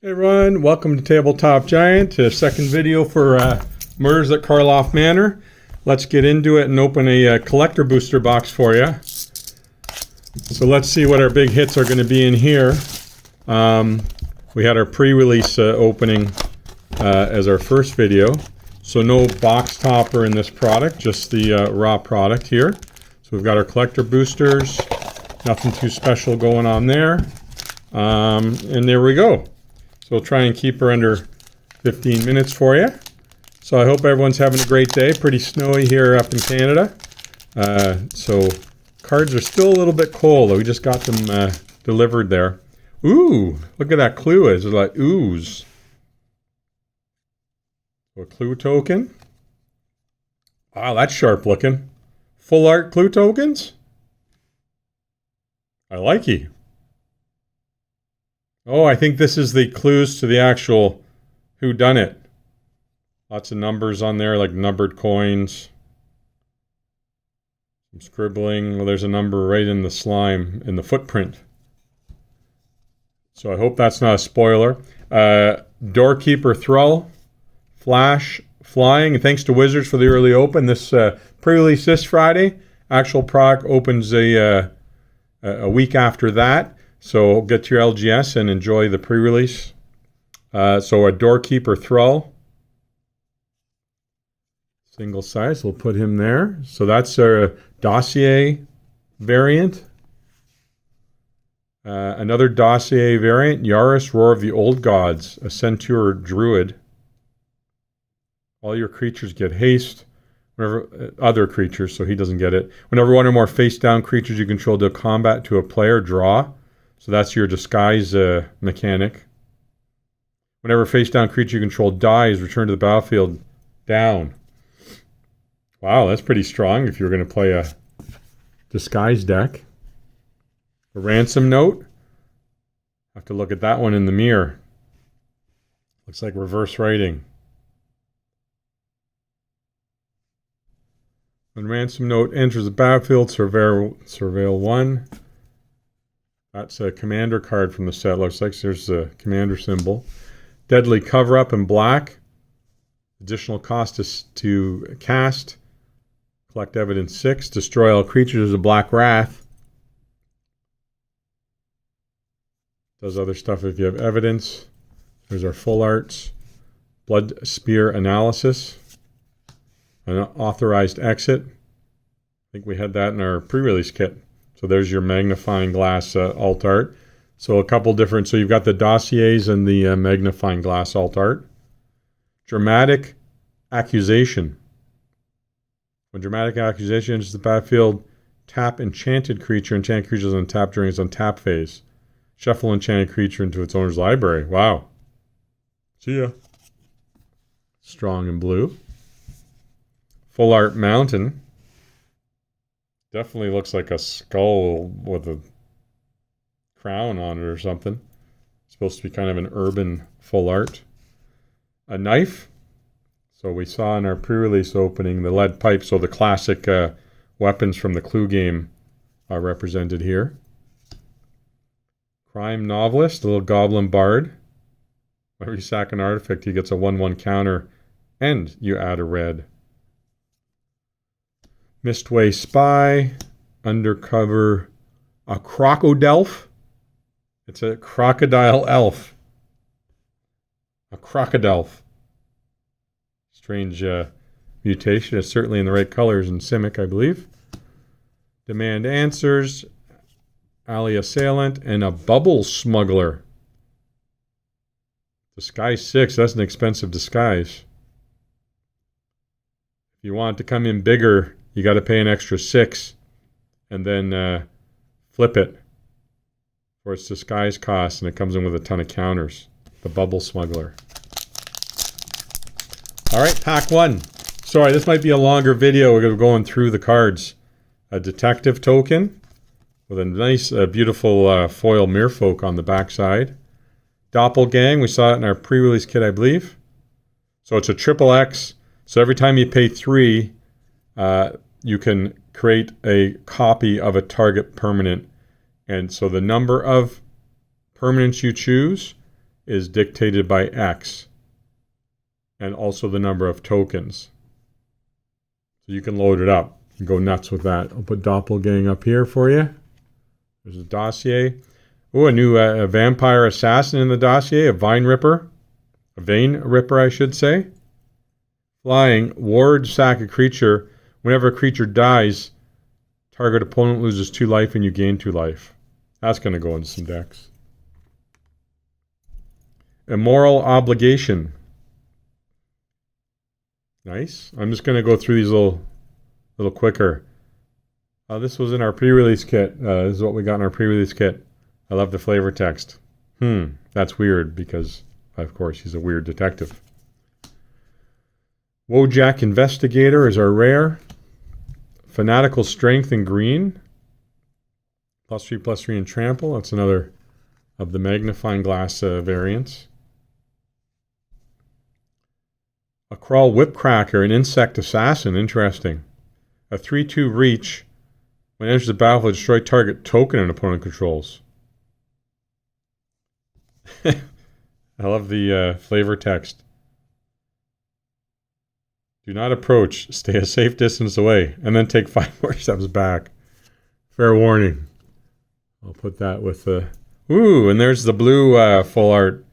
Hey everyone, welcome to Tabletop Giant, a second video for Murders at Karlov Manor. Let's get into it and open a collector booster box for you. So let's see what our big hits are going to be in here. We had our pre-release opening as our first video. So no box topper in this product, just the raw product here. So we've got our collector boosters, nothing too special going on there. And there we go. So we'll try and keep her under 15 minutes for you. So I hope everyone's having a great day. Pretty snowy here up in Canada. So cards are still a little bit cold. We just got them delivered there. Ooh, look at that clue. It's like ooze. So a clue token. Wow, that's sharp looking. Full art clue tokens? I like you. Oh, I think this is the clues to the actual whodunit. Lots of numbers on there, like numbered coins. Some scribbling. Well, there's a number right in the slime, in the footprint. So I hope that's not a spoiler. Doorkeeper Thrall. Flash Flying. And thanks to Wizards for the early open. This pre-release this Friday. Actual product opens a week after that. So get your LGS and enjoy the pre-release. So a Doorkeeper Thrall. Single size, we'll put him there. So that's a dossier variant. Another dossier variant, Yaris, Roar of the Old Gods, a Centaur Druid. All your creatures get haste. Whenever other creatures, so he doesn't get it. Whenever one or more face-down creatures you control deal combat to a player, draw. So that's your disguise mechanic. Whenever face-down creature you control dies, return to the battlefield down. Wow, that's pretty strong if you're going to play a disguise deck. A ransom note. Have to look at that one in the mirror. Looks like reverse writing. When ransom note enters the battlefield, surveil 1. That's a commander card from the set. Looks like there's the commander symbol. Deadly Cover-Up in black. Additional cost is to cast. Collect evidence 6. Destroy all creatures as a Black Wrath. Does other stuff if you have evidence. There's our full arts. Blood Spear Analysis. An authorized exit. I think we had that in our pre-release kit. So there's your magnifying glass alt art. So a couple different, so you've got the dossiers and the magnifying glass alt art. Dramatic Accusation. When Dramatic Accusation enters the battlefield, tap enchanted creature. Enchanted creatures untap during its untap phase. Shuffle enchanted creature into its owner's library. Wow. See ya. Strong and blue. Full Art Mountain. Definitely looks like a skull with a crown on it or something. Supposed to be kind of an urban full art. A knife. So we saw in our pre-release opening the lead pipe. So the classic weapons from the Clue game are represented here. Crime Novelist, a little goblin bard. Whenever you sack an artifact, he gets a 1/1 counter and you add a red. Mistway Spy, Undercover, a Crocodelf. It's a crocodile elf. A Crocodelf. Strange mutation. It's certainly in the right colors in Simic, I believe. Demand Answers, Alley Assailant, and a Bubble Smuggler. Disguise 6, that's an expensive disguise. If you want it to come in bigger, you got to pay an extra 6 and then flip it for its disguise cost, and it comes in with a ton of counters. The Bubble Smuggler. All right, pack 1. Sorry, this might be a longer video. We're going through the cards. A Detective Token with a nice, beautiful foil merfolk on the backside. Doppelgang, we saw it in our pre-release kit, I believe. So it's a triple X. So every time you pay 3, you can create a copy of a target permanent. And so the number of permanents you choose is dictated by X, and also the number of tokens. So you can load it up and go nuts with that. I'll put Doppelgang up here for you. There's a dossier. Oh, a new vampire assassin in the dossier, a vein ripper, I should say. Flying, ward sack a creature. Whenever a creature dies, target opponent loses 2 life and you gain 2 life. That's going to go into some decks. Immoral obligation. Nice. I'm just going to go through these a little quicker. This was in our pre-release kit. This is what we got in our pre-release kit. I love the flavor text. That's weird because, of course, he's a weird detective. Wojak Investigator is our rare. Fanatical Strength in green. +3/+3 in trample. That's another of the magnifying glass variants. A Crawl Whipcracker, an insect assassin. Interesting. A 3/2 reach. When it enters the battlefield, destroy target token an opponent controls. I love the flavor text. Do not approach. Stay a safe distance away. And then take 5 more steps back. Fair warning. I'll put that with the... Ooh, and there's the blue full art.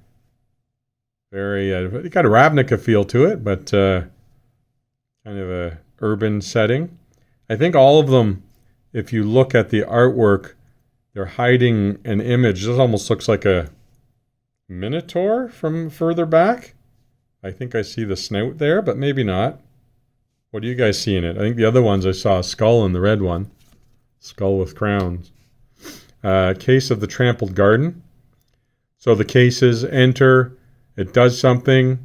Very... it got a Ravnica feel to it, but kind of a urban setting. I think all of them, if you look at the artwork, they're hiding an image. This almost looks like a minotaur from further back. I think I see the snout there, but maybe not. What do you guys see in it? I think the other ones I saw a skull in the red one. Skull with crowns. Case of the Trampled Garden. So the cases enter. It does something.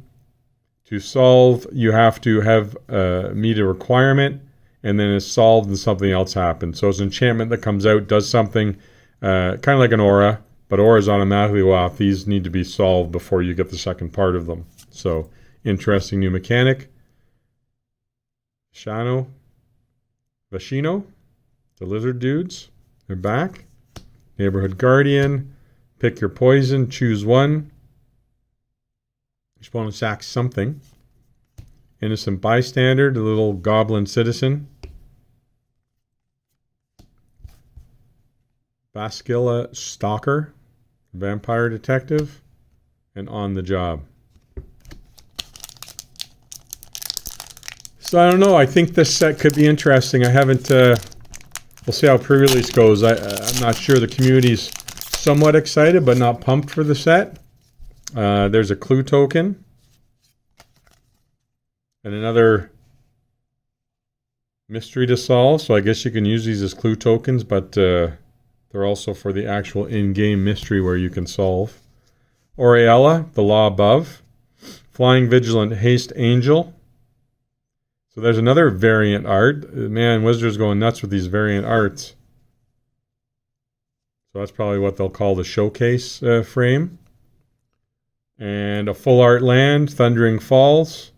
To solve, you have to have meet a requirement, and then it's solved and something else happens. So it's an enchantment that comes out, does something, kind of like an aura, but auras automatically go off. These need to be solved before you get the second part of them. So, interesting new mechanic. Vashino, the lizard dudes, they're back. Neighborhood Guardian, pick your poison, choose one. Each opponent sacks something. Innocent Bystander, the little goblin citizen. Bascilla Stalker, vampire detective, and On the Job. So I don't know. I think this set could be interesting. I haven't... we'll see how pre-release goes. I'm not sure. The community's somewhat excited, but not pumped for the set. There's a clue token. And another mystery to solve. So I guess you can use these as clue tokens, but they're also for the actual in-game mystery where you can solve. Aureella, the Law Above. Flying Vigilant Haste Angel. So there's another variant art. Man, Wizards going nuts with these variant arts. So that's probably what they'll call the showcase frame. And a full art land, Thundering Falls.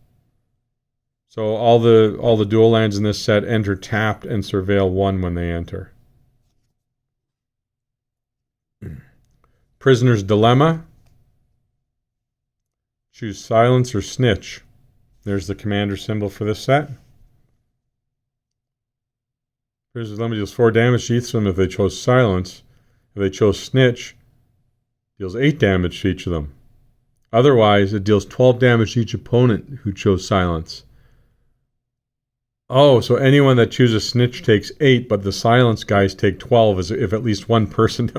So all the dual lands in this set enter tapped and surveil 1 when they enter. Prisoner's Dilemma. Choose Silence or Snitch. There's the commander symbol for this set. Prisoner's Dilemma deals 4 damage to each of them if they chose Silence. If they chose Snitch, deals 8 damage to each of them. Otherwise, it deals 12 damage to each opponent who chose Silence. Oh, so anyone that chooses Snitch takes 8, but the Silence guys take 12 as if at least one person...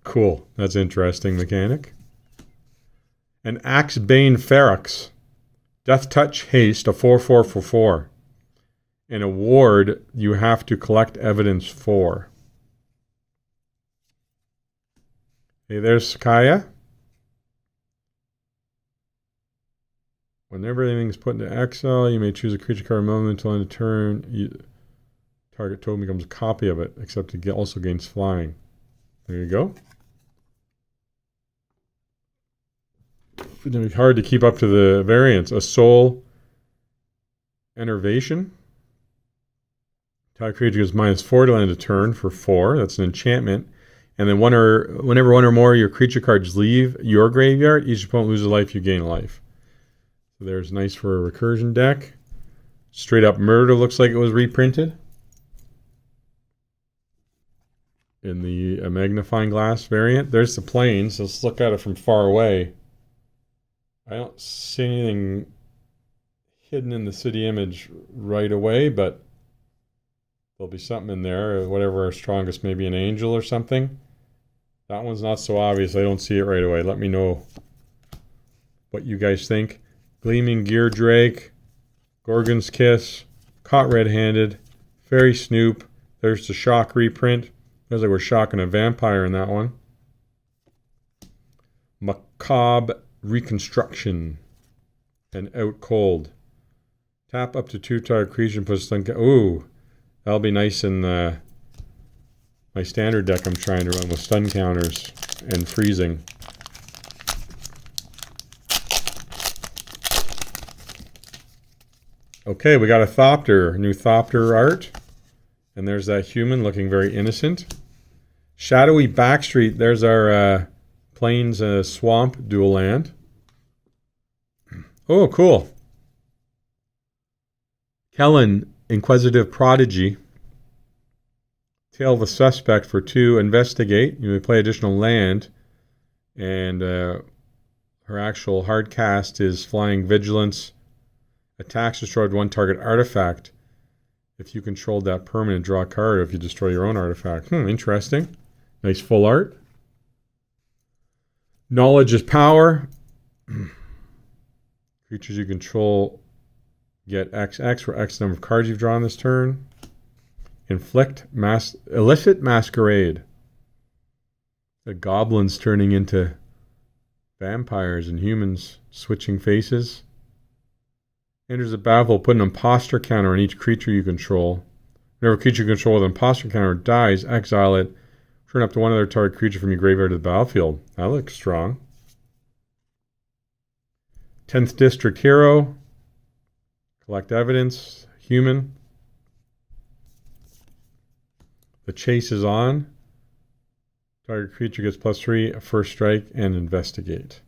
Cool. That's interesting mechanic. An Axebane Ferox. Death Touch Haste, a 4/4 for 4. In a ward, you have to collect evidence for. Okay, there's Sakaya. Whenever anything's put into exile, you may choose a creature card moment until end of turn. Target token becomes a copy of it, except it also gains flying. There you go. It's going to be hard to keep up to the variants. A Soul Enervation. Target creature gets -4 to end a turn for 4. That's an enchantment. And then whenever one or more of your creature cards leave your graveyard, each opponent loses a life, you gain a life. So there's nice for a recursion deck. Straight up Murder looks like it was reprinted in the magnifying glass variant. There's the planes. Let's look at it from far away. I don't see anything hidden in the city image right away, but there'll be something in there. Whatever our strongest, maybe an angel or something. That one's not so obvious. I don't see it right away. Let me know what you guys think. Gleaming Gear Drake, Gorgon's Kiss, Caught Red-Handed, Fairy Snoop. There's the Shock reprint. Looks like we're shocking a vampire in that one. Macabre Reconstruction and Out Cold. Tap up to 2 target creature and put stun. Ooh, that'll be nice in my standard deck I'm trying to run with stun counters and freezing. Okay, we got a Thopter, new Thopter art. And there's that human looking very innocent. Shadowy Backstreet, there's our Plains Swamp dual land. Oh, cool. Kellen, Inquisitive Prodigy. Tail of a Suspect for 2. Investigate. You may play additional land. And her actual hard cast is Flying Vigilance. Attacks destroyed 1 target artifact. If you controlled that permanent, draw a card. If you destroy your own artifact. Interesting. Nice full art. Knowledge is power. Creatures you control get XX for X number of cards you've drawn this turn. Illicit Masquerade. The goblins turning into vampires and humans switching faces. Enters the battlefield, put an imposter counter on each creature you control. Whenever a creature you control with an imposter counter dies, exile it. Turn up to one other target creature from your graveyard to the battlefield. That looks strong. 10th District Hero. Collect evidence. Human. The chase is on. Target creature gets +3, a first strike, and investigate.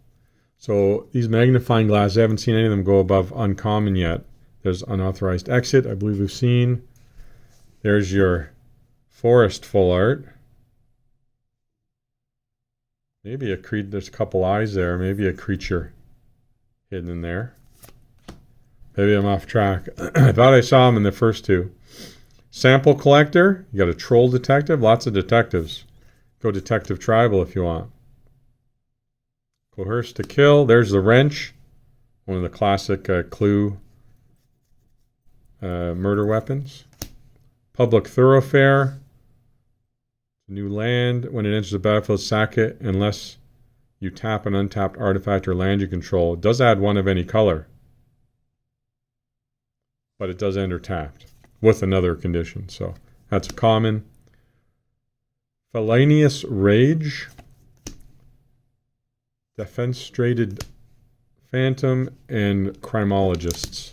So these magnifying glasses, I haven't seen any of them go above uncommon yet. There's unauthorized exit, I believe we've seen. There's your forest full art. Maybe a creature, there's a couple eyes there. Maybe a creature hidden in there. Maybe I'm off track. I thought I saw him in the first 2. Sample collector. You got a troll detective. Lots of detectives. Go detective tribal if you want. Coerce to kill. There's the wrench. One of the classic clue murder weapons. Public thoroughfare. New land. When it enters the battlefield, sack it unless you tap an untapped artifact or land you control. It does add 1 of any color. But it does enter tapped with another condition. So that's a common. Felonious Rage. Defenstrated Phantom and Crimologists.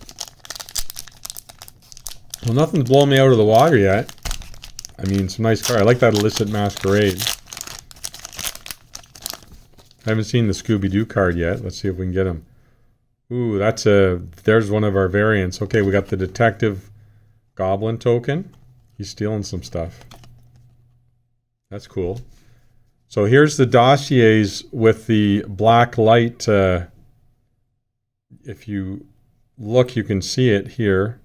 Well, nothing's blown me out of the water yet. I mean, some nice card. I like that Illicit Masquerade. I haven't seen the Scooby-Doo card yet. Let's see if we can get him. Ooh, there's one of our variants. Okay, we got the Detective Goblin token. He's stealing some stuff. That's cool. So here's the dossiers with the black light. If you look, you can see it here.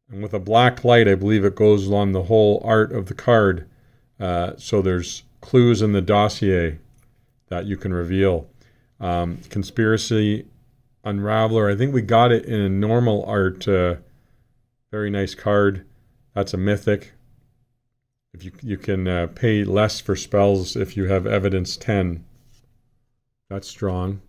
And with a black light, I believe it goes along the whole art of the card. So there's clues in the dossier that you can reveal. Conspiracy Unraveler. I think we got it in a normal art. Very nice card. That's a mythic. If you can pay less for spells if you have evidence 10. That's strong.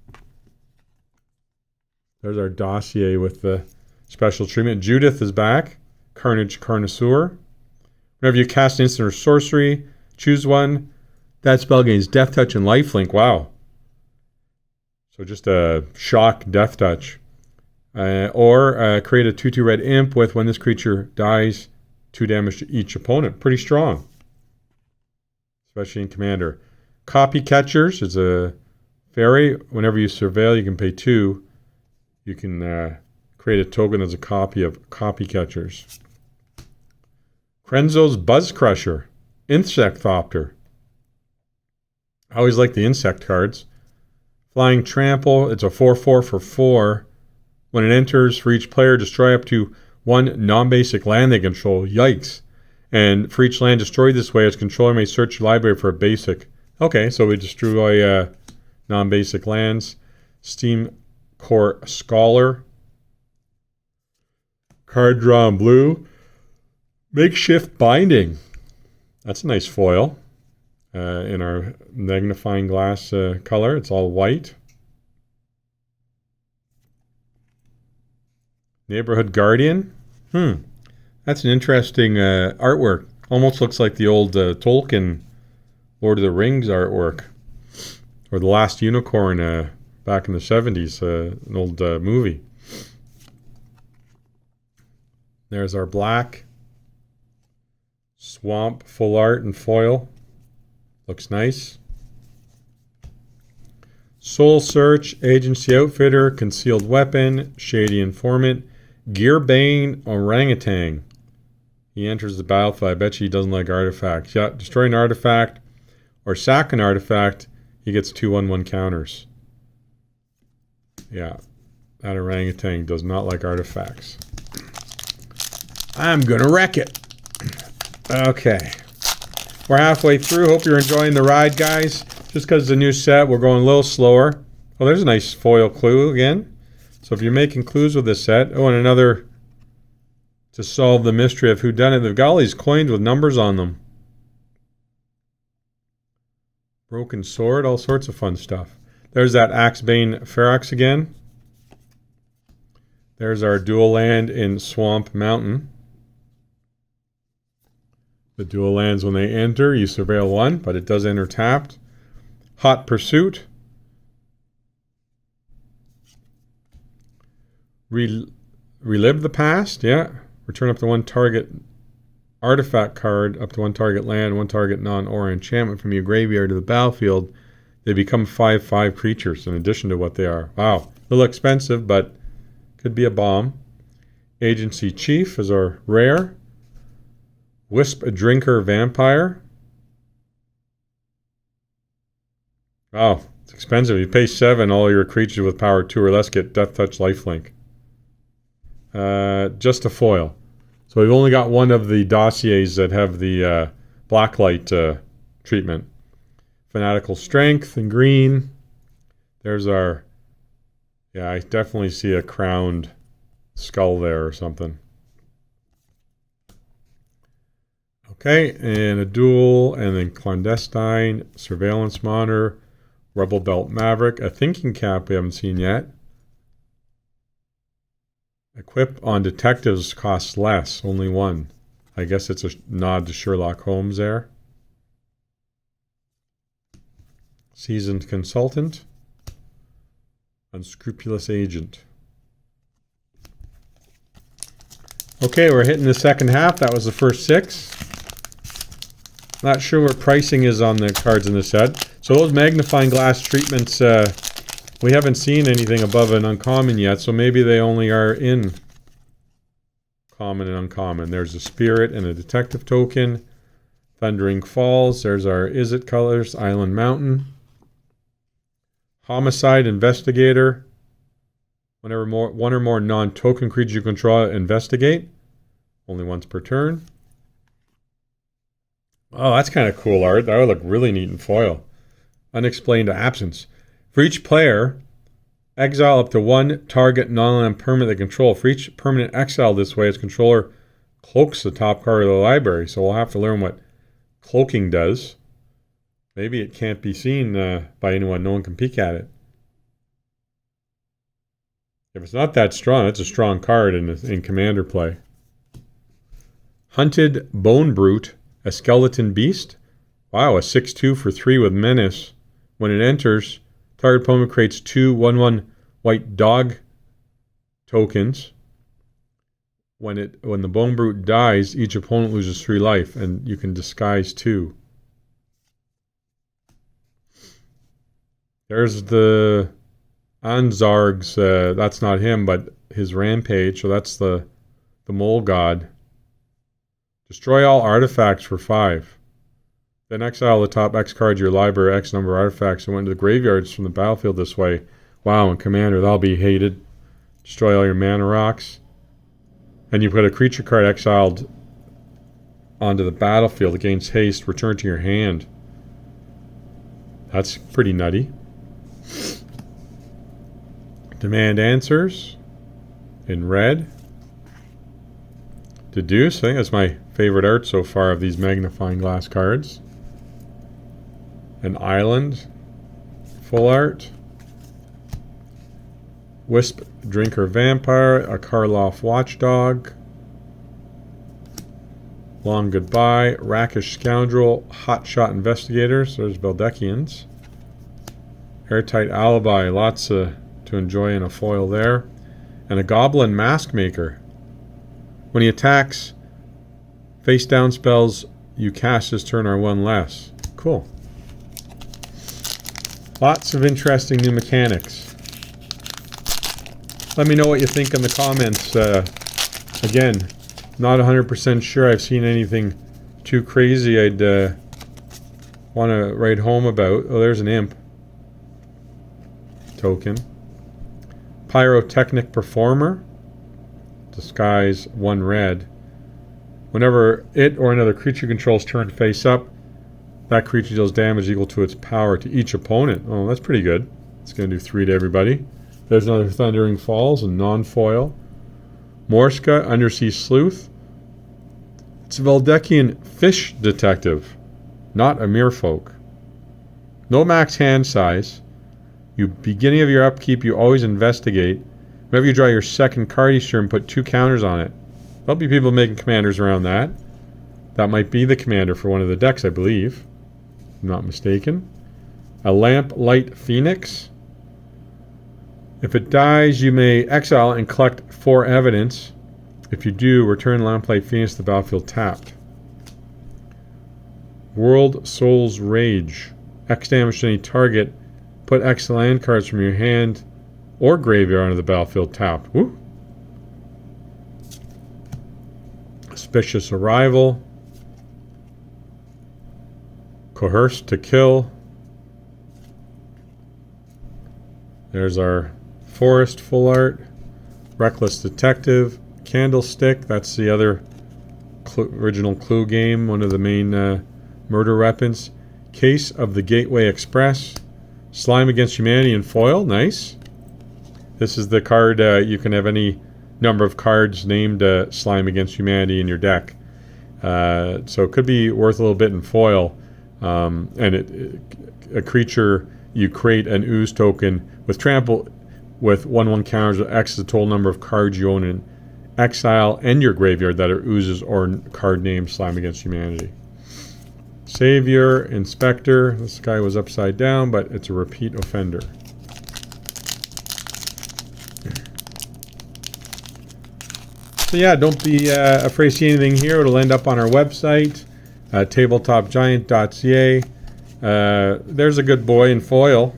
There's our dossier with the special treatment. Judith is back. Carnage Carnosaur. Whenever you cast an instant or sorcery, choose one. That spell gains Death Touch and Lifelink. Wow. So just a shock Death Touch. Or create a 2/2 red imp with when this creature dies, 2 damage to each opponent. Pretty strong. especially in Commander. Copy Catchers is a fairy. Whenever you surveil, you can pay 2. You can create a token as a copy of Copy Catchers. Krenzo's Buzz Crusher. Insectopter. I always like the insect cards. Flying Trample. It's a 4/4 for 4. When it enters, for each player, destroy up to 1 non-basic land they control. Yikes. And for each land destroyed this way, its controller may search your library for a basic. Okay, so we destroy non-basic lands. Steam Core Scholar. Card draw in blue. Makeshift Binding. That's a nice foil. In our magnifying glass color. It's all white. Neighborhood Guardian. That's an interesting artwork. Almost looks like the old Tolkien Lord of the Rings artwork. Or The Last Unicorn back in the 70s. An old movie. There's our black. Swamp full art and foil. Looks nice. Soul Search, Agency Outfitter, Concealed Weapon, Shady Informant, Gearbane Orangutan. He enters the battlefield. I bet you he doesn't like artifacts. Yeah, destroy an artifact or sack an artifact, he gets 2/1/1 counters. Yeah, that orangutan does not like artifacts. I'm gonna wreck it. Okay. We're halfway through. Hope you're enjoying the ride, guys. Just because it's a new set, we're going a little slower. Oh, there's a nice foil clue again. So if you're making clues with this set, and another to solve the mystery of who done it. They've got all these coins with numbers on them. Broken Sword, all sorts of fun stuff. There's that Axebane Ferox again. There's our dual land in Swamp Mountain. The dual lands, when they enter, you surveil 1, but it does enter tapped. Hot Pursuit. Relive the Past, yeah. Return up to 1 target artifact card, up to 1 target land, 1 target non-aura enchantment from your graveyard to the battlefield. They become 5/5 creatures in addition to what they are. Wow. A little expensive, but could be a bomb. Agency Chief is our rare. Wisp Drinker Vampire. Wow, it's expensive. You pay 7, all your creatures with power 2 or less get Death Touch Lifelink. Just a foil. So we've only got one of the dossiers that have the blacklight treatment. Fanatical Strength in green. There's our... Yeah, I definitely see a crowned skull there or something. Okay, and a duel, and then Clandestine, Surveillance Monitor, Rebel Belt Maverick, a Thinking Cap we haven't seen yet. Equip on Detectives costs less, only 1. I guess it's a nod to Sherlock Holmes there. Seasoned Consultant. Unscrupulous Agent. Okay, we're hitting the second half. That was the first 6. Not sure what pricing is on the cards in the set. So those magnifying glass treatments, we haven't seen anything above an uncommon yet, so maybe they only are in common and uncommon. There's a Spirit and a Detective token. Thundering Falls. There's our Is It colors. Island Mountain. Homicide Investigator. Whenever one or more non-token creatures you control investigate. Only once per turn. Oh, that's kind of cool art. That would look really neat in foil. Unexplained Absence. For each player, exile up to 1 target non-land permanent they control. For each permanent exile this way, its controller cloaks the top card of the library. So we'll have to learn what cloaking does. Maybe it can't be seen by anyone. No one can peek at it. If it's not that strong, it's a strong card in Commander play. Hunted Bone Brute. A Skeleton Beast. Wow, a 6/2 for 3 with Menace. When it enters, target opponent creates 2/1/1 white dog tokens. When the Bone Brute dies, each opponent loses 3 life, and you can disguise 2. There's the Anzarg's, that's not him, but his rampage, so that's the mole god. Destroy all artifacts for 5. Then exile the top X cards of your library, X number of artifacts, and went to the graveyards from the battlefield this way. Wow, and Commander, that'll be hated. Destroy all your mana rocks. And you put a creature card exiled onto the battlefield against haste, return to your hand. That's pretty nutty. Demand answers in red. Deduce, I think that's my favorite art so far of these magnifying glass cards. An island, full art. Wisp Drinker Vampire, a Karlov Watchdog. Long Goodbye, Rakish Scoundrel, Hotshot Investigators, there's Veldekians. Airtight Alibi, lots to enjoy in a foil there. And a Goblin Mask Maker. When he attacks, face down spells you cast this turn are 1 less. Cool. Lots of interesting new mechanics. Let me know what you think in the comments. Again, not 100% sure I've seen anything too crazy I'd want to write home about. Oh, there's an imp token. Pyrotechnic Performer. Disguise 1 red. Whenever it or another creature controls turn face up, that creature deals damage equal to its power to each opponent. Oh, that's pretty good. It's going to do 3 to everybody. There's another Thundering Falls, a non-foil. Morska, Undersea Sleuth. It's a Veldekian Fish Detective, not a Merfolk. No max hand size. Beginning of your upkeep, you always investigate. Whenever you draw your second card each turn, put 2 counters on it. There'll be people making commanders around that. That might be the commander for one of the decks, I believe. If I'm not mistaken. A Lamp Light Phoenix. If it dies, you may exile and collect 4 evidence. If you do, return Lamplight Phoenix to the battlefield tapped. World Soul's Rage. X damage to any target. Put X land cards from your hand or graveyard onto the battlefield tapped. Woo! Auspicious Arrival. Coerced to Kill. There's our Forest full art. Reckless Detective. Candlestick, that's the other original Clue game, one of the main murder weapons. Case of the Gateway Express. Slime Against Humanity in foil, nice. This is the card, you can have any number of cards named Slime Against Humanity in your deck. So it could be worth a little bit in foil. And a creature, you create an ooze token with trample with 1/1 counters with X is the total number of cards you own in exile and your graveyard that are oozes or card named Slime Against Humanity. Savior, Inspector. This guy was upside down, but it's a repeat offender. So yeah, don't be afraid to see anything here. It'll end up on our website, tabletopgiant.ca. There's a good boy in foil.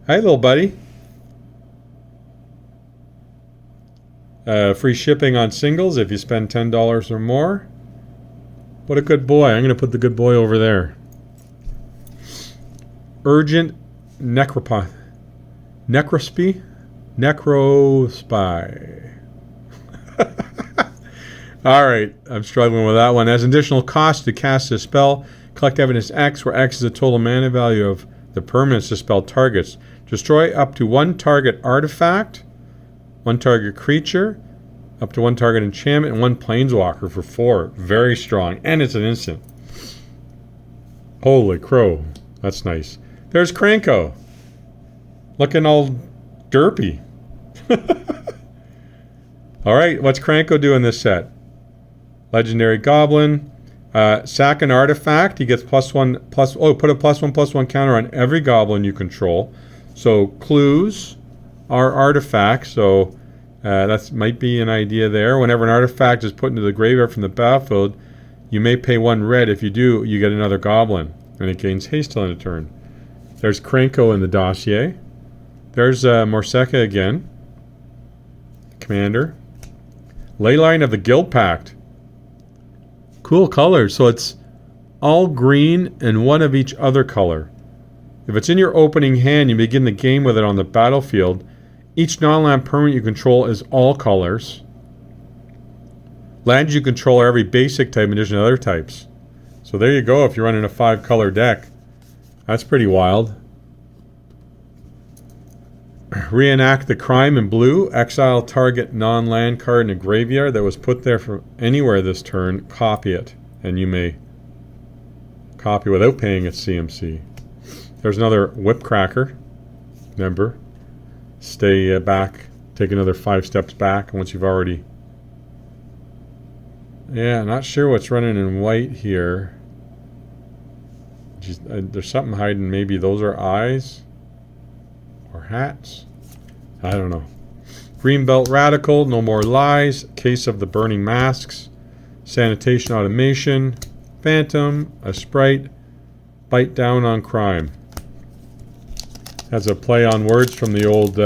Hi, little buddy. Free shipping on singles if you spend $10 or more. What a good boy. I'm going to put the good boy over there. Urgent Necrospy. Alright, I'm struggling with that one. As additional cost to cast this spell, collect evidence X, where X is the total mana value of the permanents the spell targets. Destroy up to 1 target artifact, 1 target creature, up to 1 target enchantment, and 1 planeswalker for 4. Very strong. And it's an instant. Holy crow. That's nice. There's Kranko. Looking all derpy. Alright, what's Kranko do in this set? Legendary Goblin. Sack an artifact. He gets put a +1/+1 counter on every goblin you control. So clues are artifacts. So that might be an idea there. Whenever an artifact is put into the graveyard from the battlefield, you may pay 1 red. If you do, you get another goblin. And it gains haste till end of turn. There's Krenko in the dossier. There's Morseka again. Commander. Leyline of the Guild Pact. Cool colors. So it's all green and one of each other color. If it's in your opening hand, you begin the game with it on the battlefield. Each non-land permanent you control is all colors. Lands you control are every basic type in addition to other types. So there you go if you're running a 5-color deck. That's pretty wild. Reenact the crime in blue. Exile target non-land card in a graveyard that was put there from anywhere this turn. Copy it. And you may copy without paying its CMC. There's another Whipcracker. Remember, stay back. Take another 5 steps back once you've already... Yeah, not sure what's running in white here. There's something hiding. Maybe those are eyes or hats. I don't know. Greenbelt Radical, No More Lies, Case of the Burning Masks, Sanitation Automation, Phantom, a Sprite, Bite Down on Crime. Has a play on words from the old,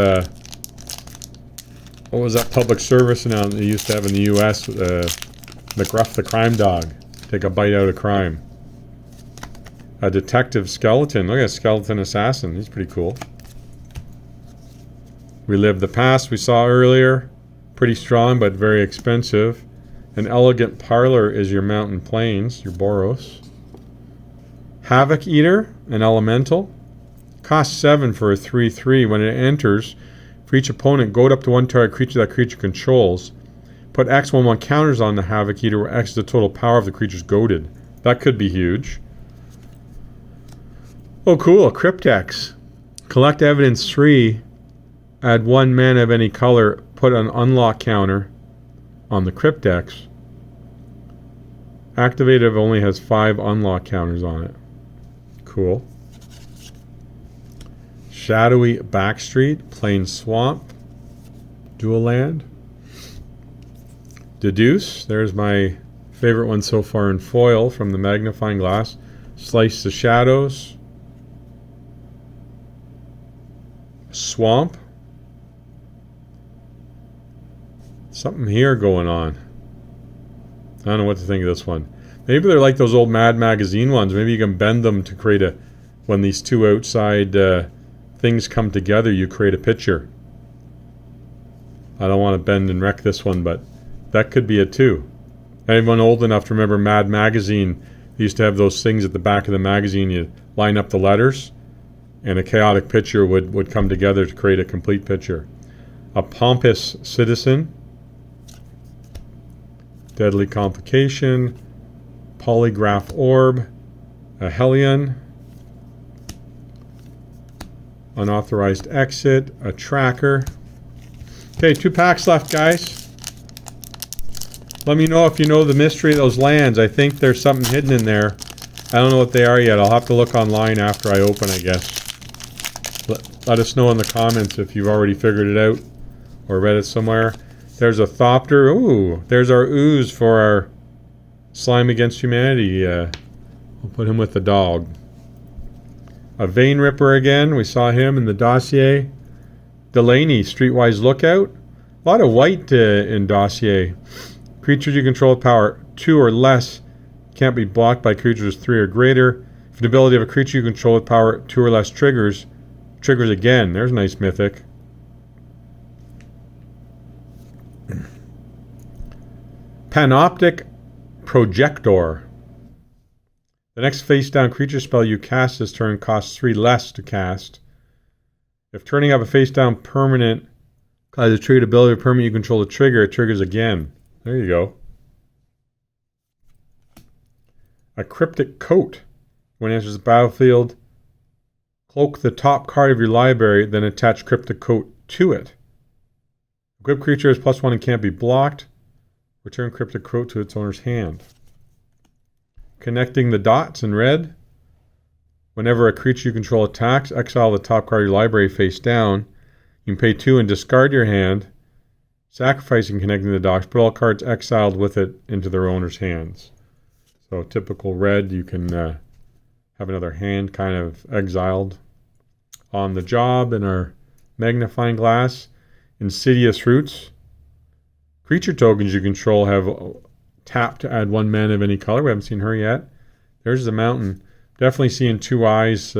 what was that public service announcement they used to have in the U.S.? McGruff the Crime Dog. Take a bite out of crime. A detective skeleton. Look at a skeleton assassin. He's pretty cool. Relive the past we saw earlier. Pretty strong but very expensive. An elegant parlor is your mountain plains, your Boros. Havoc Eater, an elemental. Costs 7 for a 3/3. When it enters, for each opponent, goad up to one target creature that creature controls. Put X/1/1 counters on the Havoc Eater where X is the total power of the creature's goaded. That could be huge. Oh cool, Cryptex. Collect evidence 3. Add 1 mana of any color. Put an unlock counter on the Cryptex. Activative only has 5 unlock counters on it. Cool. Shadowy Backstreet. Plain Swamp. Dual land. Deduce. There's my favorite one so far in foil from the magnifying glass. Slice the Shadows. Swamp. Something here going on. I don't know what to think of this one. Maybe they're like those old Mad Magazine ones. Maybe you can bend them to create a... When these two outside things come together, you create a picture. I don't want to bend and wreck this one, but that could be it too. Anyone old enough to remember Mad Magazine? They used to have those things at the back of the magazine. You line up the letters, and a chaotic picture would come together to create a complete picture. A Pompous Citizen. Deadly Complication. Polygraph Orb. A Hellion. Unauthorized Exit. A Tracker. Okay, 2 packs left, guys. Let me know if you know the mystery of those lands. I think there's something hidden in there. I don't know what they are yet. I'll have to look online after I open, I guess. Let us know in the comments if you've already figured it out or read it somewhere. There's a Thopter. Ooh, there's our ooze for our Slime Against Humanity. We'll put him with the dog. A Vein Ripper again. We saw him in the dossier. Delaney, Streetwise Lookout. A lot of white in dossier. Creatures you control with power 2 or less can't be blocked by creatures 3 or greater. If the ability of a creature you control with power 2 or less triggers again. There's a nice mythic. Panoptic Projector. The next face-down creature spell you cast this turn costs 3 less to cast. If turning up a face-down permanent causes a triggered ability of permanent you control to trigger, it triggers again. There you go. A Cryptic Coat. When it enters the battlefield, cloak the top card of your library, then attach Cryptic Coat to it. Equipped creature has +1 and can't be blocked. Return Cryptic Coat to its owner's hand. Connecting the Dots in red. Whenever a creature you control attacks, exile the top card of your library face down. You can pay 2 and discard your hand. Sacrificing Connecting the Dots, put all cards exiled with it into their owner's hands. So typical red, you can have another hand kind of exiled on the job in our magnifying glass. Insidious Roots. Creature tokens you control have tap to add 1 mana of any color. We haven't seen her yet. There's the mountain. Definitely seeing 2 eyes.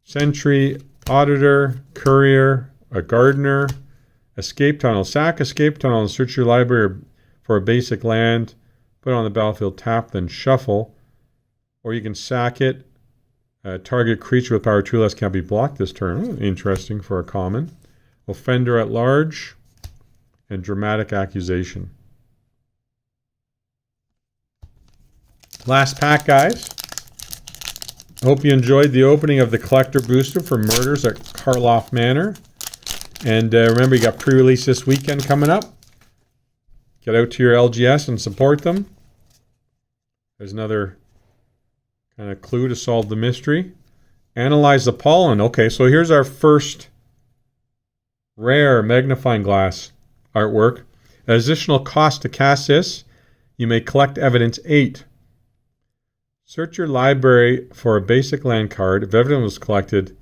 Sentry, Auditor, Courier, a Gardener, Escape Tunnel. Sack Escape Tunnel and search your library for a basic land. Put it on the battlefield, tap, then shuffle. Or you can sack it. Target creature with power 2 less can't be blocked this turn. Interesting for a common. Offender at Large. And Dramatic Accusation. Last pack, guys. Hope you enjoyed the opening of the collector booster for Murders at Karlov Manor. And remember, you got pre-release this weekend coming up. Get out to your LGS and support them. There's another kind of clue to solve the mystery. Analyze the pollen. Okay, so here's our first rare magnifying glass artwork. Additional cost to cast this. You may collect evidence 8. Search your library for a basic land card. If evidence was collected,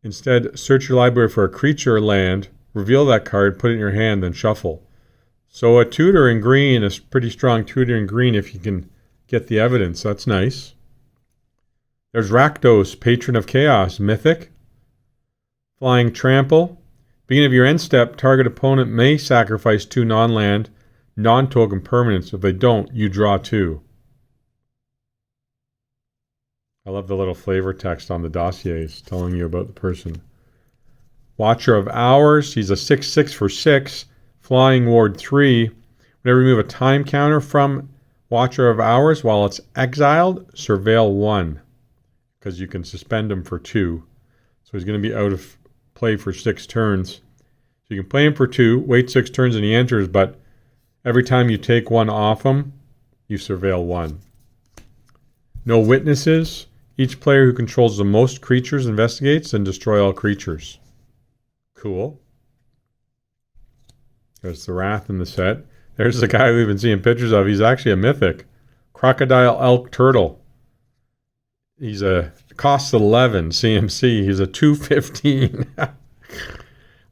instead search your library for a creature or land, reveal that card, put it in your hand, then shuffle. So a tutor in green, a pretty strong tutor in green if you can get the evidence. That's nice. There's Rakdos, Patron of Chaos, Mythic. Flying Trample. Beginning of your end step, target opponent may sacrifice 2 non-land, non-token permanents. If they don't, you draw 2. I love the little flavor text on the dossiers telling you about the person. Watcher of Hours. He's a 6/6 for 6. Flying Ward 3. Whenever you remove a time counter from Watcher of Hours while it's exiled, surveil 1. Because you can suspend him for 2. So he's going to be out of play for 6 turns. So you can play him for 2, wait 6 turns and he enters, but every time you take 1 off him, you surveil 1. No witnesses. Each player who controls the most creatures investigates and destroy all creatures. Cool. There's the Wrath in the set. There's the guy we've been seeing pictures of. He's actually a mythic. Crocodile Elk Turtle. He's a cost 11 CMC. He's a 215.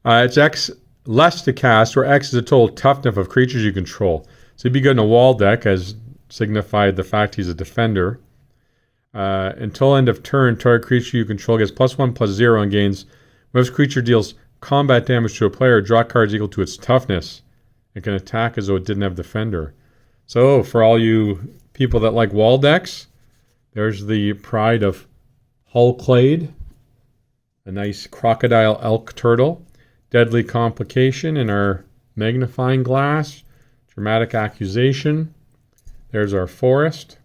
It's X less to cast, where X is the total toughness of creatures you control. So he'd be good in a wall deck, as signified the fact he's a defender. Until end of turn, target creature you control gets +1/+0 and gains. When this creature deals combat damage to a player, draw cards equal to its toughness. It can attack as though it didn't have defender. So for all you people that like wall decks, there's the Pride of Hullclade. A nice Crocodile Elk Turtle. Deadly Complication in our magnifying glass. Dramatic Accusation. There's our Forest.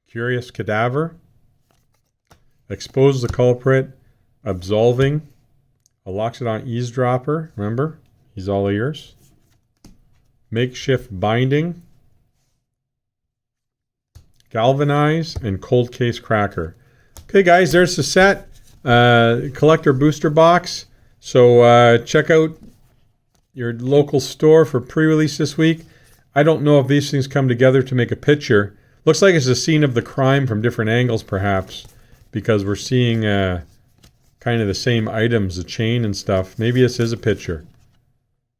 Curious Cadaver. Expose the Culprit. Absolving. A Loxodon Eavesdropper. Remember, he's all ears. Makeshift Binding. Galvanize and Cold Case Cracker. Okay, guys, there's the set. Collector booster box. So check out your local store for pre-release this week. I don't know if these things come together to make a picture. Looks like it's a scene of the crime from different angles, perhaps, because we're seeing kind of the same items, the chain and stuff. Maybe this is a picture.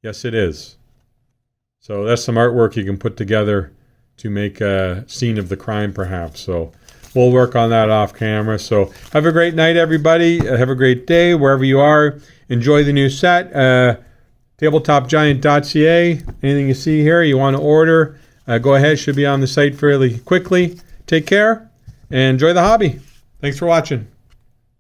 Yes, it is. So that's some artwork you can put together to make a scene of the crime, perhaps. So we'll work on that off camera. So have a great night, everybody. Have a great day wherever you are. Enjoy the new set. TabletopGiant.ca. Anything you see here you want to order, go ahead. Should be on the site fairly quickly. Take care and enjoy the hobby. Thanks for watching.